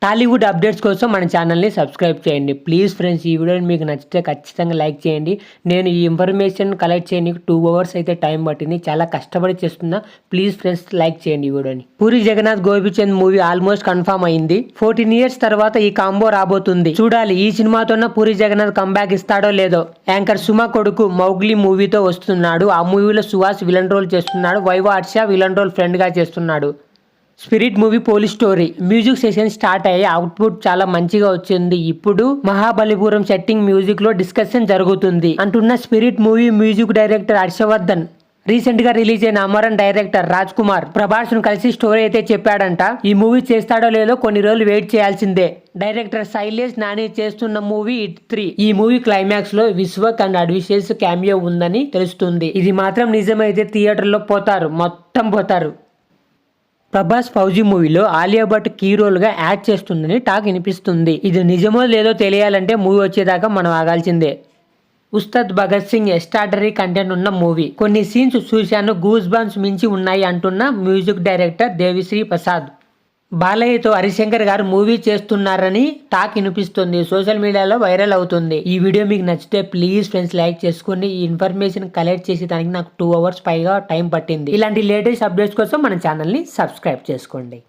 Tollywood updates కోసం మన ఛానల్ని సబ్స్క్రైబ్ చేయండి. ప్లీజ్ ఫ్రెండ్స్, ఈ వీడియోని మీకు నచ్చితే ఖచ్చితంగా లైక్ చేయండి. నేను ఈ ఇన్ఫర్మేషన్ కలెక్ట్ చేయడానికి 2 hours అయితే టైం పట్టింది. చాలా కష్టపడి చేస్తున్నా. ప్లీజ్ ఫ్రెండ్స్ లైక్ చేయండి ఈ వీడియోని. Puri Jagannadh Gopichand movie almost confirm అయింది. 14 years తర్వాత ఈ కాంబో రాబోతుంది. చూడాలి ఈ సినిమాతోనే పూరి జగన్నాథ్ కంబ్యాక్ ఇస్తాడో లేదో. యాంకర్ సుమ కొడుకు మౌగ్లీ మూవీతో వస్తున్నాడు. ఆ మూవీలో సుహాస్ విలన్ రోల్ చేస్తున్నాడు. Viva Harsha villain role friend గా చేస్తున్నాడు. Spirit movie police story music session start అయ్యి అవుట్పుట్ చాలా మంచిగా వచ్చింది. ఇప్పుడు మహాబలిపురం సెట్టింగ్ మ్యూజిక్ లో డిస్కషన్ జరుగుతుంది అంటున్న Spirit movie music director Harshavardhan recent గా రిలీజ్ అయిన అమరన్ డైరెక్టర్ రాజ్ కుమార్ ప్రభాస్ ను కలిసి స్టోరీ అయితే చెప్పాడంట. ఈ మూవీ చేస్తాడో లేదో కొన్ని రోజులు వెయిట్ చేయాల్సిందే. డైరెక్టర్ శైలేష్ నాని చేస్తున్న మూవీ ఇట్ 3. ఈ మూవీ క్లైమాక్స్ లో విశ్వక్ అండ్ అడ్విషేస్ క్యామియో ఉందని తెలుస్తుంది. ఇది మాత్రం నిజమైతే థియేటర్ లో పోతారు, మొత్తం పోతారు. ప్రభాస్ ఫౌజీ మూవీలో ఆలియా భట్ కీ రోల్ గా యాడ్ చేస్తుందని టాక్ వినిపిస్తుంది. ఇది నిజమో లేదో తెలియాలంటే మూవీ వచ్చేదాకా మనం ఆగాల్సిందే. ఉస్తాద్ భగత్ సింగ్ ఎస్టార్టరీ కంటెంట్ ఉన్న మూవీ. కొన్ని సీన్స్ చూశాను, గూస్ బంప్స్ మించి ఉన్నాయి అంటున్న మ్యూజిక్ డైరెక్టర్ దేవిశ్రీ ప్రసాద్. బాలయ్యతో హరిశంకర్ గారు మూవీ చేస్తున్నారని టాక్ వినిపిస్తుంది. సోషల్ మీడియాలో వైరల్ అవుతుంది. ఈ వీడియో మీకు నచ్చితే ప్లీజ్ ఫ్రెండ్స్ లైక్ చేసుకోండి. ఈ ఇన్ఫర్మేషన్ కలెక్ట్ చేసి దానికి నాకు 2 hours పైగా టైం పట్టింది. ఇలాంటి లేటెస్ట్ అప్డేట్స్ కోసం మన ఛానల్ని సబ్స్క్రైబ్ చేసుకోండి.